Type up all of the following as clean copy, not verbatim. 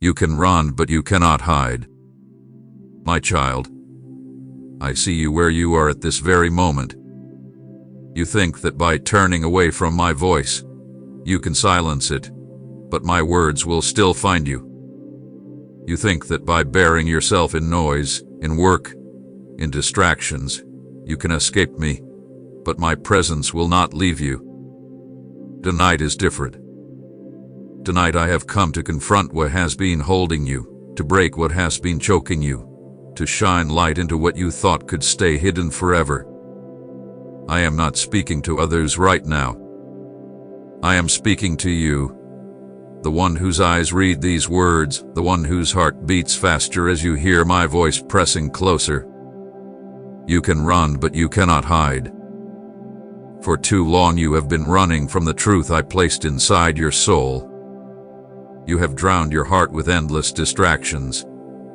You can run, but you cannot hide. My child, I see you where you are at this very moment. You think that by turning away from my voice, you can silence it, but my words will still find you. You think that by burying yourself in noise, in work, in distractions, you can escape me, but my presence will not leave you. Tonight is different. Tonight I have come to confront what has been holding you, to break what has been choking you, to shine light into what you thought could stay hidden forever. I am not speaking to others right now. I am speaking to you, the one whose eyes read these words, the one whose heart beats faster as you hear my voice pressing closer. You can run, but you cannot hide. For too long you have been running from the truth I placed inside your soul. You have drowned your heart with endless distractions,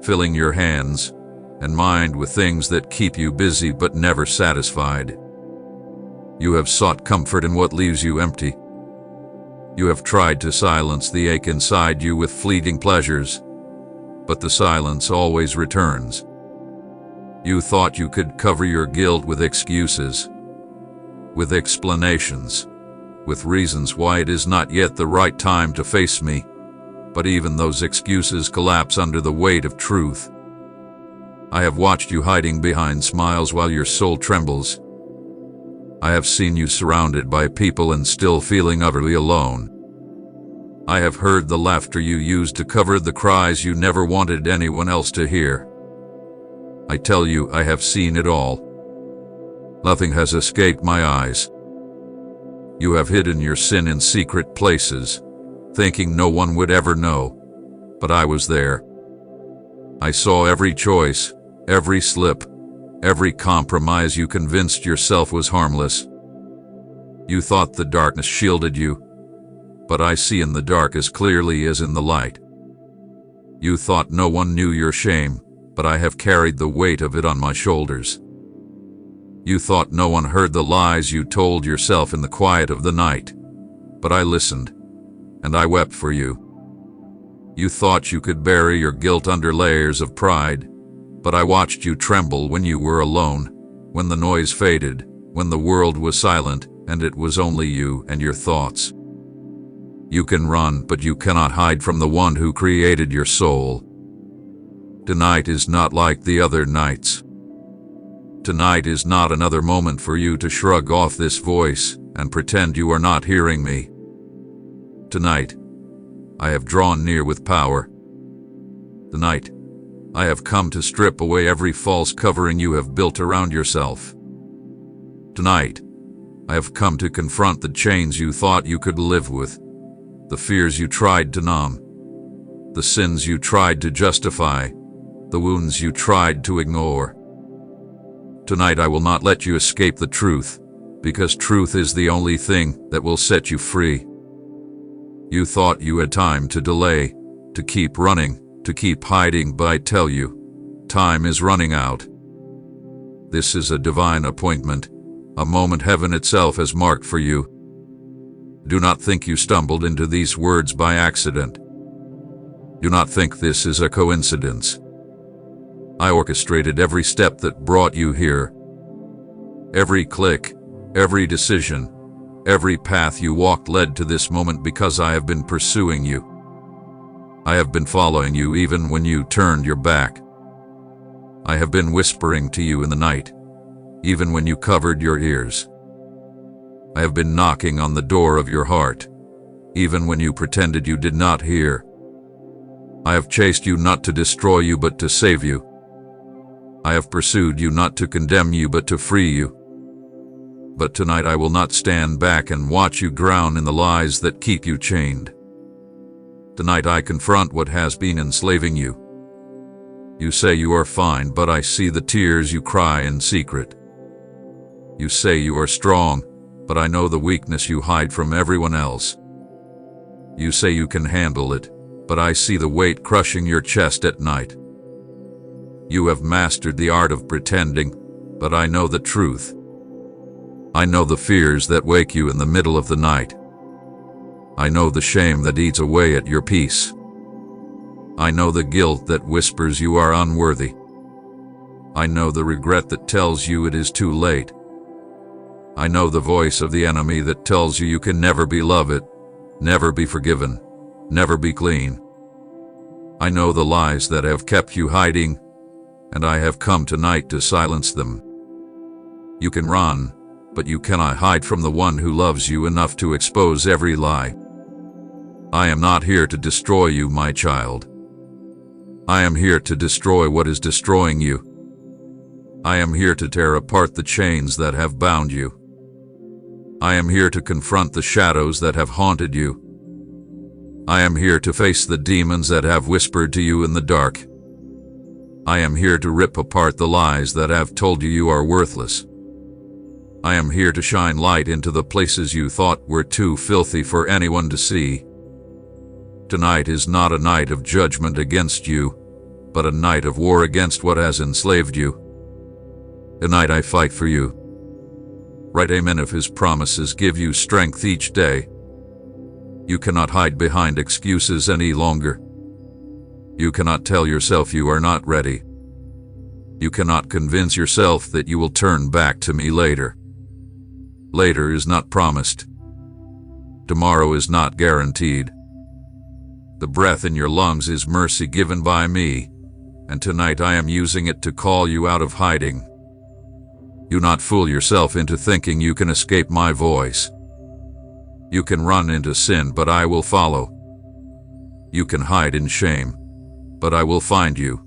filling your hands and mind with things that keep you busy but never satisfied. You have sought comfort in what leaves you empty. You have tried to silence the ache inside you with fleeting pleasures, but the silence always returns. You thought you could cover your guilt with excuses, with explanations, with reasons why it is not yet the right time to face me, but even those excuses collapse under the weight of truth. I have watched you hiding behind smiles while your soul trembles. I have seen you surrounded by people and still feeling utterly alone. I have heard the laughter you used to cover the cries you never wanted anyone else to hear. I tell you, I have seen it all. Nothing has escaped my eyes. You have hidden your sin in secret places, thinking no one would ever know, but I was there. I saw every choice, every slip, every compromise you convinced yourself was harmless. You thought the darkness shielded you, but I see in the dark as clearly as in the light. You thought no one knew your shame, but I have carried the weight of it on my shoulders. You thought no one heard the lies you told yourself in the quiet of the night, but I listened, and I wept for you. You thought you could bury your guilt under layers of pride, but I watched you tremble when you were alone, when the noise faded, when the world was silent, and it was only you and your thoughts. You can run, but you cannot hide from the one who created your soul. Tonight is not like the other nights. Tonight is not another moment for you to shrug off this voice and pretend you are not hearing me. Tonight, I have drawn near with power. Tonight, I have come to strip away every false covering you have built around yourself. Tonight, I have come to confront the chains you thought you could live with, the fears you tried to numb, the sins you tried to justify, the wounds you tried to ignore. Tonight I will not let you escape the truth, because truth is the only thing that will set you free. You thought you had time to delay, to keep running, to keep hiding, but I tell you, time is running out. This is a divine appointment, a moment heaven itself has marked for you. Do not think you stumbled into these words by accident. Do not think this is a coincidence. I orchestrated every step that brought you here. Every click, every decision, every path you walked led to this moment because I have been pursuing you. I have been following you even when you turned your back. I have been whispering to you in the night, even when you covered your ears. I have been knocking on the door of your heart, even when you pretended you did not hear. I have chased you not to destroy you but to save you. I have pursued you not to condemn you but to free you. But tonight I will not stand back and watch you drown in the lies that keep you chained. Tonight I confront what has been enslaving you. You say you are fine, but I see the tears you cry in secret. You say you are strong, but I know the weakness you hide from everyone else. You say you can handle it, but I see the weight crushing your chest at night. You have mastered the art of pretending, but I know the truth. I know the fears that wake you in the middle of the night. I know the shame that eats away at your peace. I know the guilt that whispers you are unworthy. I know the regret that tells you it is too late. I know the voice of the enemy that tells you can never be loved, never be forgiven, never be clean. I know the lies that have kept you hiding, and I have come tonight to silence them. You can run, but you cannot hide from the one who loves you enough to expose every lie. I am not here to destroy you, my child. I am here to destroy what is destroying you. I am here to tear apart the chains that have bound you. I am here to confront the shadows that have haunted you. I am here to face the demons that have whispered to you in the dark. I am here to rip apart the lies that have told you you are worthless. I am here to shine light into the places you thought were too filthy for anyone to see. Tonight is not a night of judgment against you, but a night of war against what has enslaved you. Tonight I fight for you. Write amen if his promises give you strength each day. You cannot hide behind excuses any longer. You cannot tell yourself you are not ready. You cannot convince yourself that you will turn back to me later. Later is not promised. Tomorrow is not guaranteed. The breath in your lungs is mercy given by me, and tonight I am using it to call you out of hiding. Do not fool yourself into thinking you can escape my voice. You can run into sin, but I will follow. You can hide in shame, but I will find you.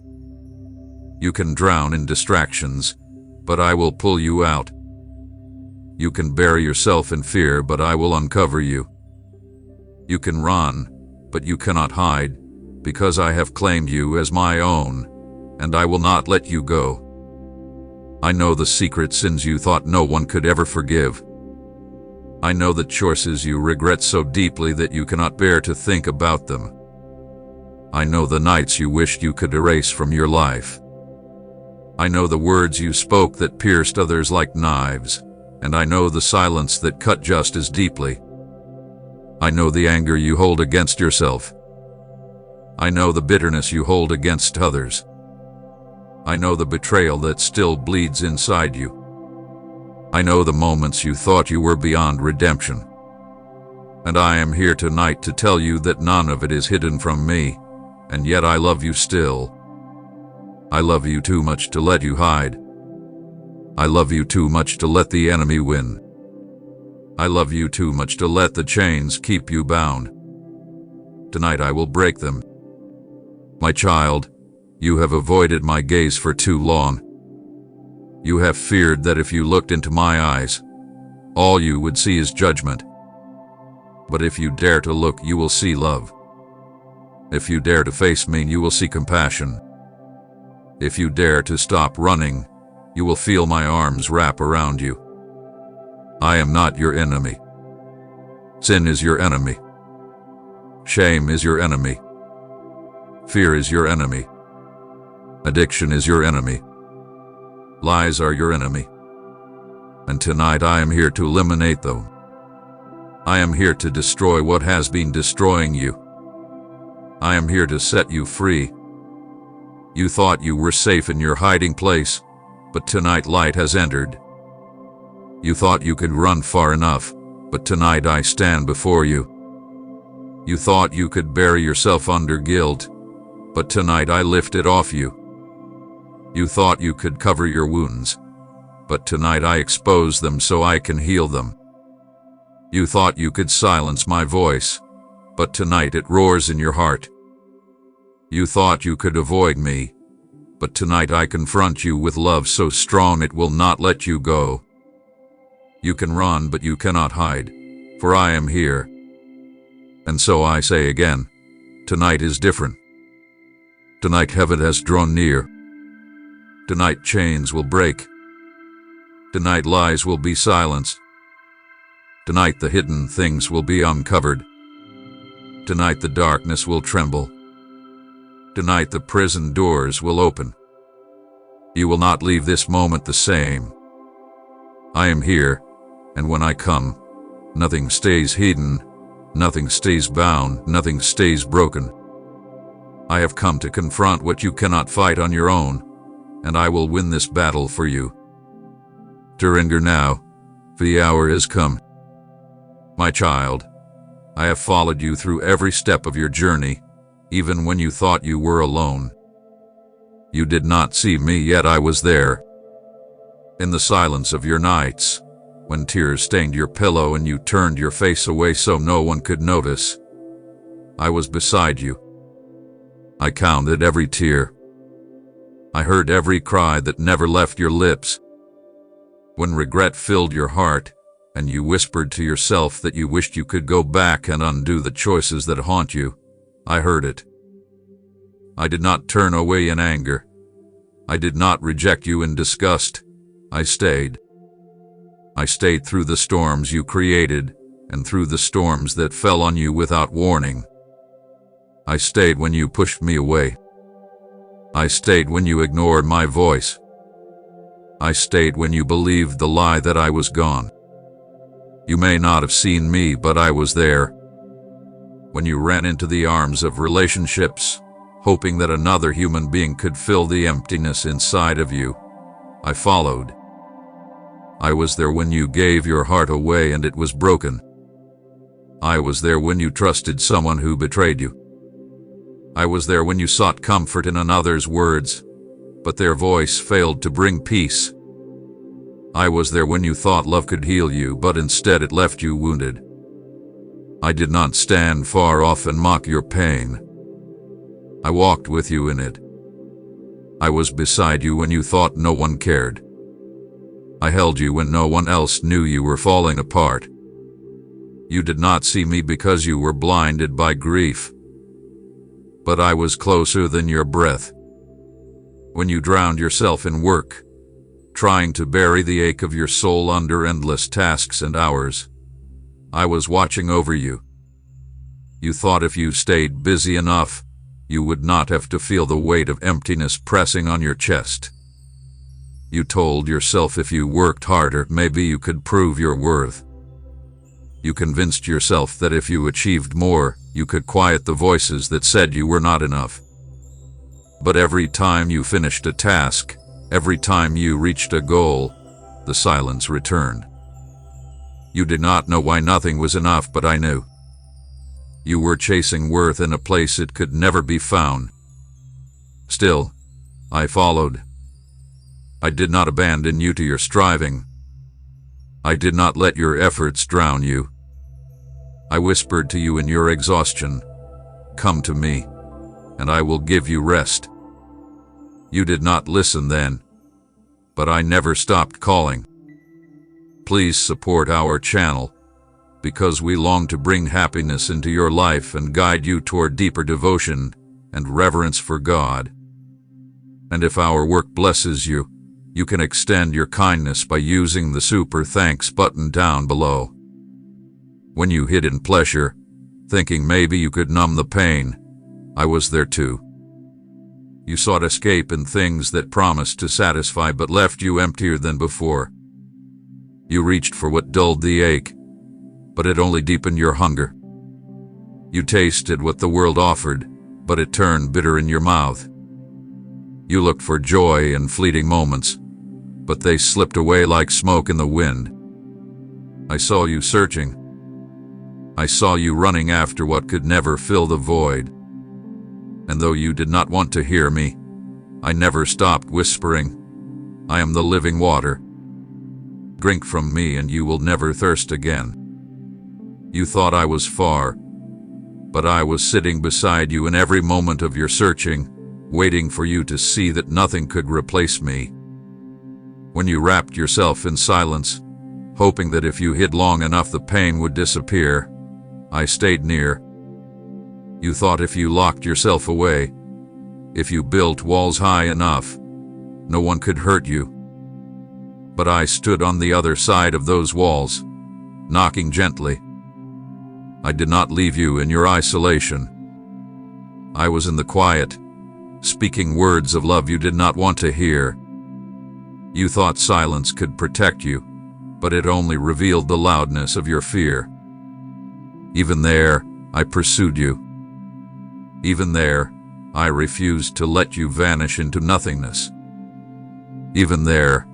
You can drown in distractions, but I will pull you out. You can bury yourself in fear, but I will uncover you. You can run, but you cannot hide, because I have claimed you as my own, and I will not let you go. I know the secret sins you thought no one could ever forgive. I know the choices you regret so deeply that you cannot bear to think about them. I know the nights you wished you could erase from your life. I know the words you spoke that pierced others like knives, and I know the silence that cut just as deeply. I know the anger you hold against yourself. I know the bitterness you hold against others. I know the betrayal that still bleeds inside you. I know the moments you thought you were beyond redemption. And I am here tonight to tell you that none of it is hidden from me, and yet I love you still. I love you too much to let you hide. I love you too much to let the enemy win. I love you too much to let the chains keep you bound. Tonight I will break them. My child, you have avoided my gaze for too long. You have feared that if you looked into my eyes, all you would see is judgment. But if you dare to look, you will see love. If you dare to face me, you will see compassion. If you dare to stop running, you will feel my arms wrap around you. I am not your enemy. Sin is your enemy. Shame is your enemy. Fear is your enemy. Addiction is your enemy. Lies are your enemy. And tonight I am here to eliminate them. I am here to destroy what has been destroying you. I am here to set you free. You thought you were safe in your hiding place, but tonight light has entered. You thought you could run far enough, but tonight I stand before you. You thought you could bury yourself under guilt, but tonight I lift it off you. You thought you could cover your wounds, but tonight I expose them so I can heal them. You thought you could silence my voice, but tonight it roars in your heart. You thought you could avoid me, but tonight I confront you with love so strong it will not let you go. You can run, but you cannot hide, for I am here. And so I say again, tonight is different. Tonight heaven has drawn near. Tonight chains will break. Tonight lies will be silenced. Tonight the hidden things will be uncovered. Tonight the darkness will tremble. Tonight the prison doors will open. You will not leave this moment the same. I am here, and when I come, nothing stays hidden, nothing stays bound, nothing stays broken. I have come to confront what you cannot fight on your own, and I will win this battle for you. Surrender now, for the hour has come. My child, I have followed you through every step of your journey, even when you thought you were alone. You did not see me, yet I was there. In the silence of your nights, when tears stained your pillow and you turned your face away so no one could notice, I was beside you. I counted every tear. I heard every cry that never left your lips. When regret filled your heart, and you whispered to yourself that you wished you could go back and undo the choices that haunt you, I heard it. I did not turn away in anger. I did not reject you in disgust. I stayed. I stayed through the storms you created, and through the storms that fell on you without warning. I stayed when you pushed me away. I stayed when you ignored my voice. I stayed when you believed the lie that I was gone. You may not have seen me, but I was there. When you ran into the arms of relationships, hoping that another human being could fill the emptiness inside of you, I followed. I was there when you gave your heart away and it was broken. I was there when you trusted someone who betrayed you. I was there when you sought comfort in another's words, but their voice failed to bring peace. I was there when you thought love could heal you, but instead it left you wounded. I did not stand far off and mock your pain. I walked with you in it. I was beside you when you thought no one cared. I held you when no one else knew you were falling apart. You did not see me because you were blinded by grief. But I was closer than your breath. When you drowned yourself in work, trying to bury the ache of your soul under endless tasks and hours, I was watching over you. You thought if you stayed busy enough, you would not have to feel the weight of emptiness pressing on your chest. You told yourself if you worked harder, maybe you could prove your worth. You convinced yourself that if you achieved more, you could quiet the voices that said you were not enough. But every time you finished a task, every time you reached a goal, the silence returned. You did not know why nothing was enough, but I knew. You were chasing worth in a place it could never be found. Still, I followed. I did not abandon you to your striving. I did not let your efforts drown you. I whispered to you in your exhaustion, "Come to me, and I will give you rest." You did not listen then, but I never stopped calling. Please support our channel, because we long to bring happiness into your life and guide you toward deeper devotion and reverence for God. And if our work blesses you, you can extend your kindness by using the super thanks button down below. When you hid in pleasure, thinking maybe you could numb the pain, I was there too. You sought escape in things that promised to satisfy but left you emptier than before. You reached for what dulled the ache, but it only deepened your hunger. You tasted what the world offered, but it turned bitter in your mouth. You looked for joy in fleeting moments, but they slipped away like smoke in the wind. I saw you searching. I saw you running after what could never fill the void. And though you did not want to hear me, I never stopped whispering, "I am the living water. Drink from me and you will never thirst again." You thought I was far, but I was sitting beside you in every moment of your searching, waiting for you to see that nothing could replace me. When you wrapped yourself in silence, hoping that if you hid long enough the pain would disappear, I stayed near. You thought if you locked yourself away, if you built walls high enough, no one could hurt you. But I stood on the other side of those walls, knocking gently. I did not leave you in your isolation. I was in the quiet, speaking words of love you did not want to hear. You thought silence could protect you, but it only revealed the loudness of your fear. Even there, I pursued you. Even there, I refused to let you vanish into nothingness. Even there,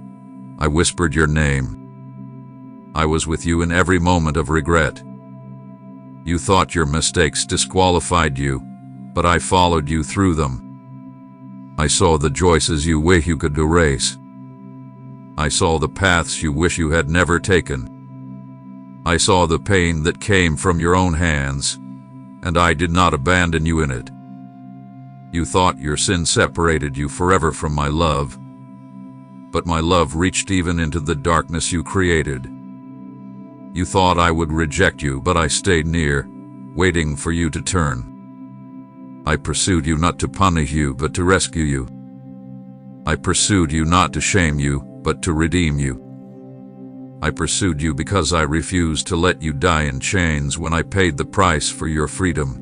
I whispered your name. I was with you in every moment of regret. You thought your mistakes disqualified you, but I followed you through them. I saw the choices you wish you could erase. I saw the paths you wish you had never taken. I saw the pain that came from your own hands, and I did not abandon you in it. You thought your sin separated you forever from my love, but my love reached even into the darkness you created. You thought I would reject you, but I stayed near, waiting for you to turn. I pursued you not to punish you, but to rescue you. I pursued you not to shame you, but to redeem you. I pursued you because I refused to let you die in chains when I paid the price for your freedom.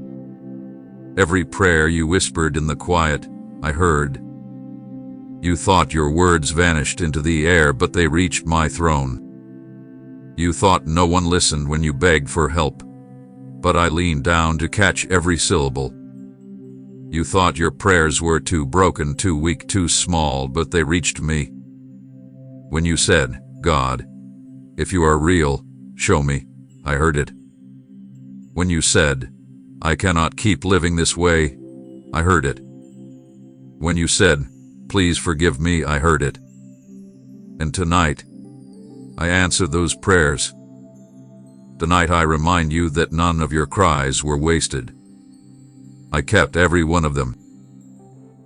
Every prayer you whispered in the quiet, I heard. You thought your words vanished into the air, but they reached my throne. You thought no one listened when you begged for help, but I leaned down to catch every syllable. You thought your prayers were too broken, too weak, too small, but they reached me. When you said, God, if you are real, show me, I heard it. When you said, I cannot keep living this way, I heard it. When you said, please forgive me, I heard it. And tonight, I answer those prayers. Tonight I remind you that none of your cries were wasted. I kept every one of them.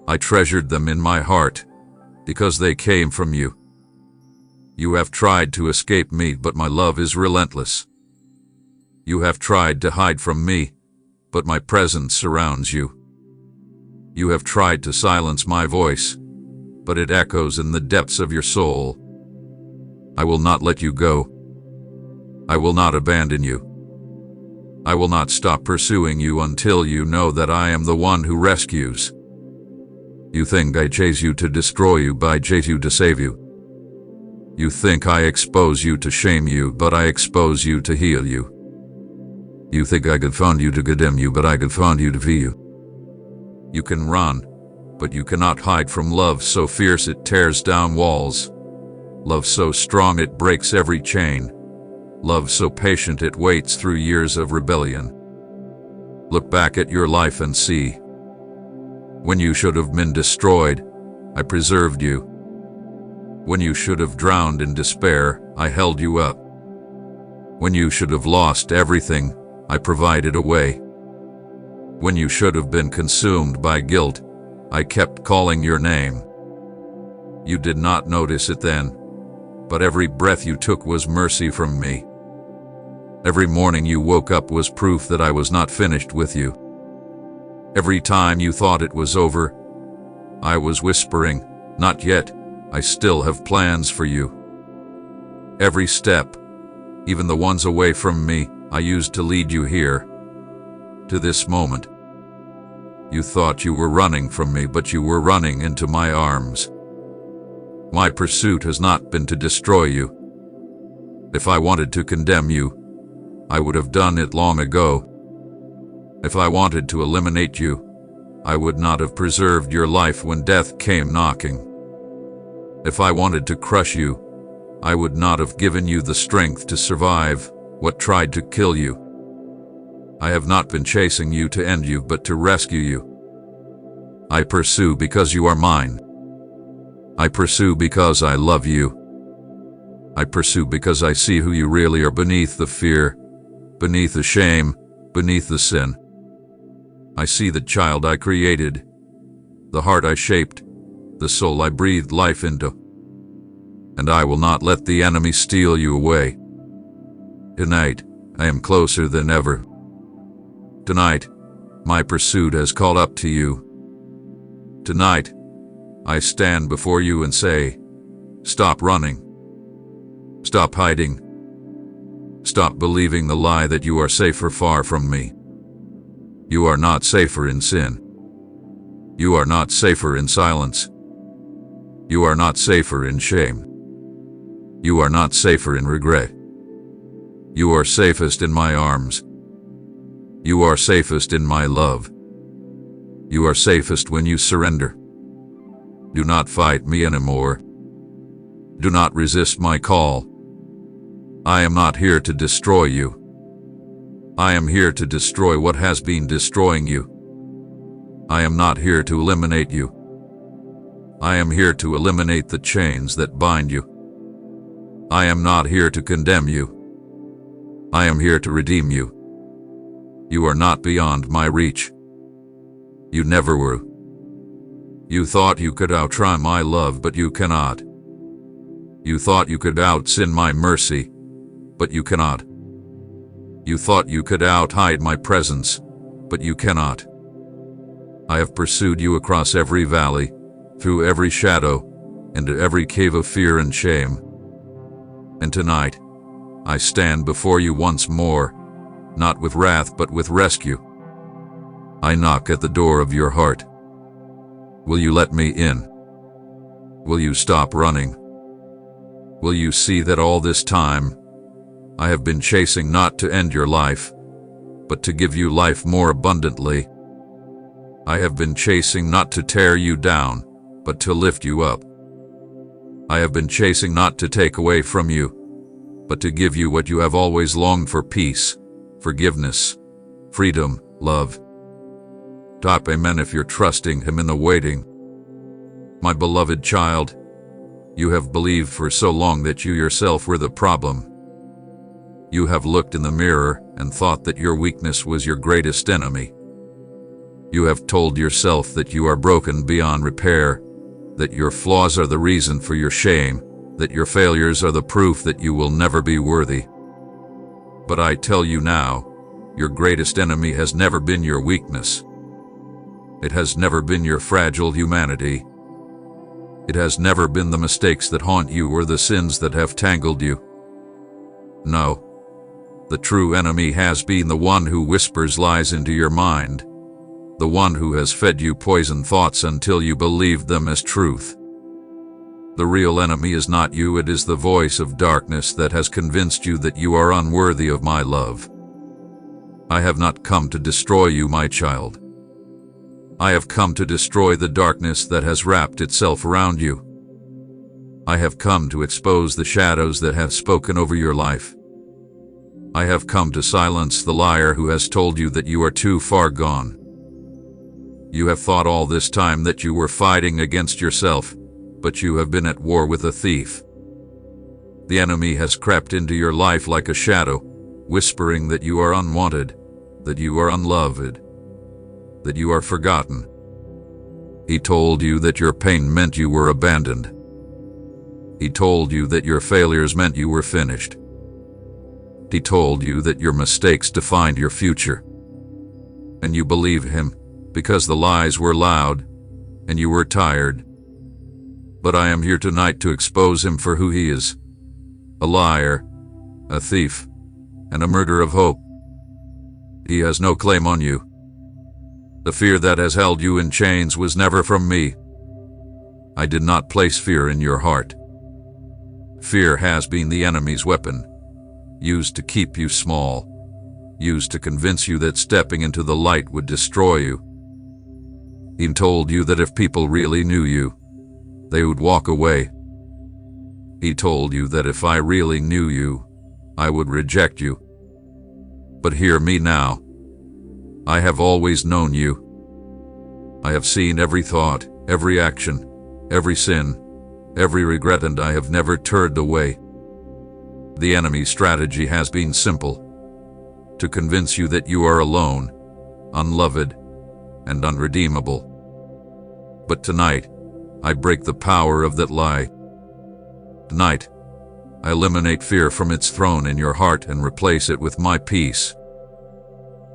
I treasured them in my heart, because they came from you. You have tried to escape me, but my love is relentless. You have tried to hide from me, but my presence surrounds you. You have tried to silence my voice, but it echoes in the depths of your soul. I will not let you go. I will not abandon you. I will not stop pursuing you until you know that I am the one who rescues. You think I chase you to destroy you, but I chase you to save you. You think I expose you to shame you, but I expose you to heal you. You think I could find you to condemn you, but I could find you to free you. You can run, but you cannot hide from love so fierce it tears down walls. Love so strong it breaks every chain. Love so patient it waits through years of rebellion. Look back at your life and see. When you should have been destroyed, I preserved you. When you should have drowned in despair, I held you up. When you should have lost everything, I provided a way. When you should have been consumed by guilt, I kept calling your name. You did not notice it then, but every breath you took was mercy from me. Every morning you woke up was proof that I was not finished with you. Every time you thought it was over, I was whispering, not yet, I still have plans for you. Every step, even the ones away from me, I used to lead you here, to this moment. You thought you were running from me, but you were running into my arms. My pursuit has not been to destroy you. If I wanted to condemn you, I would have done it long ago. If I wanted to eliminate you, I would not have preserved your life when death came knocking. If I wanted to crush you, I would not have given you the strength to survive what tried to kill you. I have not been chasing you to end you, but to rescue you. I pursue because you are mine. I pursue because I love you. I pursue because I see who you really are beneath the fear, beneath the shame, beneath the sin. I see the child I created, the heart I shaped, the soul I breathed life into. And I will not let the enemy steal you away. Tonight, I am closer than ever. Tonight, my pursuit has caught up to you. Tonight, I stand before you and say, stop running. Stop hiding. Stop believing the lie that you are safer far from me. You are not safer in sin. You are not safer in silence. You are not safer in shame. You are not safer in regret. You are safest in my arms. You are safest in my love. You are safest when you surrender. Do not fight me anymore. Do not resist my call. I am not here to destroy you. I am here to destroy what has been destroying you. I am not here to eliminate you. I am here to eliminate the chains that bind you. I am not here to condemn you. I am here to redeem you. You are not beyond my reach. You never were. You thought you could outrun my love, but you cannot. You thought you could out-sin my mercy, but you cannot. You thought you could out-hide my presence, but you cannot. I have pursued you across every valley, through every shadow, into every cave of fear and shame. And tonight, I stand before you once more, not with wrath but with rescue. I knock at the door of your heart. Will you let me in? Will you stop running? Will you see that all this time, I have been chasing not to end your life, but to give you life more abundantly? I have been chasing not to tear you down, but to lift you up. I have been chasing not to take away from you, but to give you what you have always longed for: peace, forgiveness, freedom, love. Type amen if you're trusting him in the waiting. My beloved child, you have believed for so long that you yourself were the problem. You have looked in the mirror and thought that your weakness was your greatest enemy. You have told yourself that you are broken beyond repair, that your flaws are the reason for your shame, that your failures are the proof that you will never be worthy. But I tell you now, your greatest enemy has never been your weakness. It has never been your fragile humanity. It has never been the mistakes that haunt you or the sins that have tangled you. No, the true enemy has been the one who whispers lies into your mind, the one who has fed you poison thoughts until you believed them as truth. The real enemy is not you, it is the voice of darkness that has convinced you that you are unworthy of my love. I have not come to destroy you, my child. I have come to destroy the darkness that has wrapped itself around you. I have come to expose the shadows that have spoken over your life. I have come to silence the liar who has told you that you are too far gone. You have thought all this time that you were fighting against yourself, but you have been at war with a thief. The enemy has crept into your life like a shadow, whispering that you are unwanted, that you are unloved, that you are forgotten. He told you that your pain meant you were abandoned. He told you that your failures meant you were finished. He told you that your mistakes defined your future. And you believed him, because the lies were loud, and you were tired. But I am here tonight to expose him for who he is: a liar, a thief, and a murderer of hope. He has no claim on you. The fear that has held you in chains was never from me. I did not place fear in your heart. Fear has been the enemy's weapon, used to keep you small, used to convince you that stepping into the light would destroy you. He told you that if people really knew you, they would walk away. He told you that if I really knew you, I would reject you. But hear me now. I have always known you. I have seen every thought, every action, every sin, every regret, and I have never turned away. The enemy's strategy has been simple: to convince you that you are alone, unloved, and unredeemable. But tonight, I break the power of that lie. Tonight, I eliminate fear from its throne in your heart and replace it with my peace.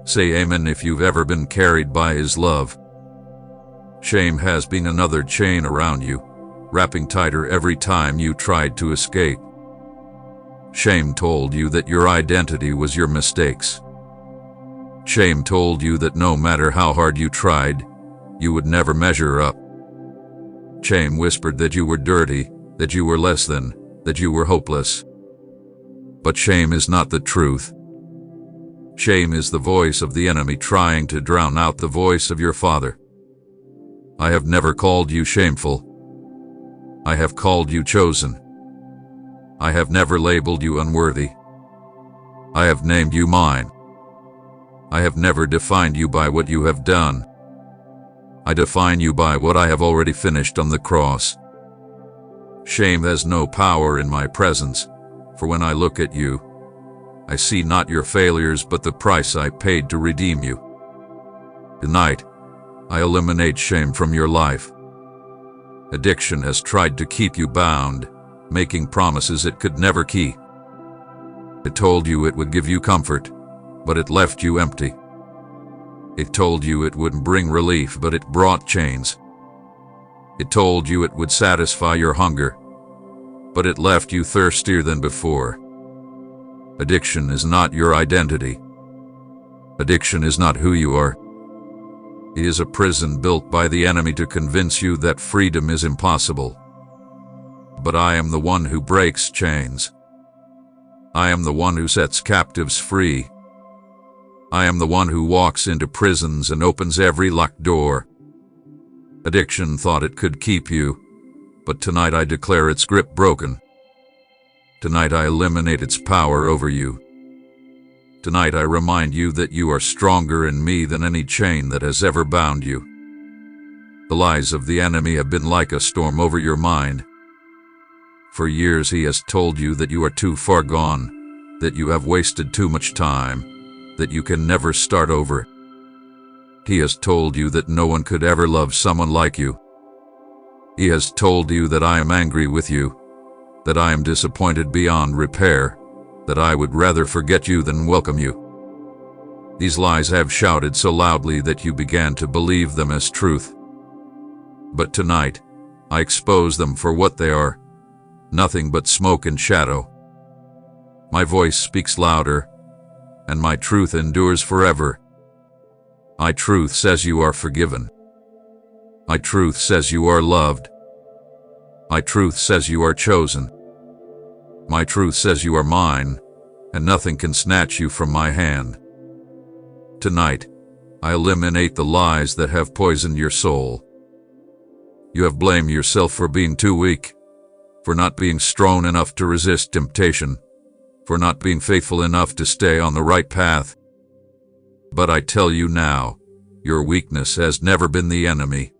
Say amen if you've ever been carried by his love. Shame has been another chain around you, wrapping tighter every time you tried to escape. Shame told you that your identity was your mistakes. Shame told you that no matter how hard you tried, you would never measure up. Shame whispered that you were dirty, that you were less than, that you were hopeless. But shame is not the truth. Shame is the voice of the enemy trying to drown out the voice of your Father. I have never called you shameful. I have called you chosen. I have never labeled you unworthy. I have named you mine. I have never defined you by what you have done. I define you by what I have already finished on the cross. Shame has no power in my presence, for when I look at you, I see not your failures but the price I paid to redeem you. Tonight, I eliminate shame from your life. Addiction has tried to keep you bound, making promises it could never keep. It told you it would give you comfort, but it left you empty. It told you it would bring relief, but it brought chains. It told you it would satisfy your hunger, but it left you thirstier than before. Addiction is not your identity. Addiction is not who you are. It is a prison built by the enemy to convince you that freedom is impossible. But I am the one who breaks chains. I am the one who sets captives free. I am the one who walks into prisons and opens every locked door. Addiction thought it could keep you, but tonight I declare its grip broken. Tonight I eliminate its power over you. Tonight I remind you that you are stronger in me than any chain that has ever bound you. The lies of the enemy have been like a storm over your mind. For years he has told you that you are too far gone, that you have wasted too much time, that you can never start over. He has told you that no one could ever love someone like you. He has told you that I am angry with you, that I am disappointed beyond repair, that I would rather forget you than welcome you. These lies have shouted so loudly that you began to believe them as truth. But tonight, I expose them for what they are, nothing but smoke and shadow. My voice speaks louder, and my truth endures forever. My truth says you are forgiven. My truth says you are loved. My truth says you are chosen. My truth says you are mine, and nothing can snatch you from my hand. Tonight, I eliminate the lies that have poisoned your soul. You have blamed yourself for being too weak, for not being strong enough to resist temptation, for not being faithful enough to stay on the right path. But I tell you now, your weakness has never been the enemy.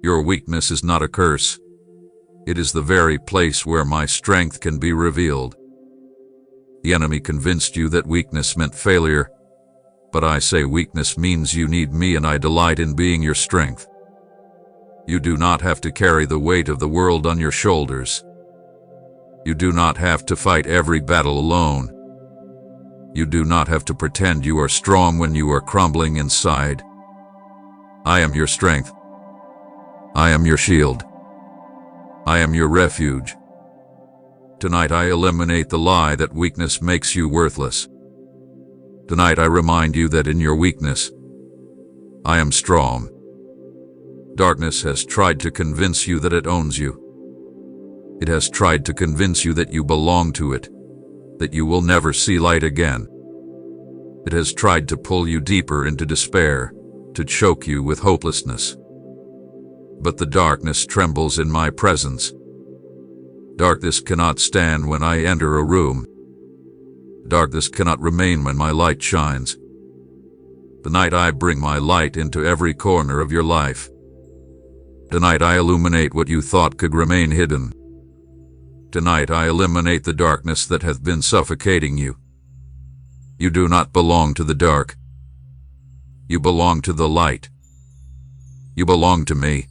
Your weakness is not a curse. It is the very place where my strength can be revealed. The enemy convinced you that weakness meant failure, but I say weakness means you need me, and I delight in being your strength. You do not have to carry the weight of the world on your shoulders. You do not have to fight every battle alone. You do not have to pretend you are strong when you are crumbling inside. I am your strength. I am your shield. I am your refuge. Tonight I eliminate the lie that weakness makes you worthless. Tonight I remind you that in your weakness, I am strong. Darkness has tried to convince you that it owns you. It has tried to convince you that you belong to it, that you will never see light again. It has tried to pull you deeper into despair, to choke you with hopelessness. But the darkness trembles in my presence. Darkness cannot stand when I enter a room. Darkness cannot remain when my light shines. Tonight I bring my light into every corner of your life. Tonight I illuminate what you thought could remain hidden. Tonight I eliminate the darkness that hath been suffocating you. You do not belong to the dark. You belong to the light. You belong to me.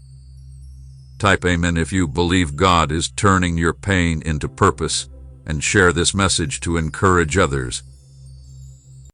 Type Amen if you believe God is turning your pain into purpose, and share this message to encourage others.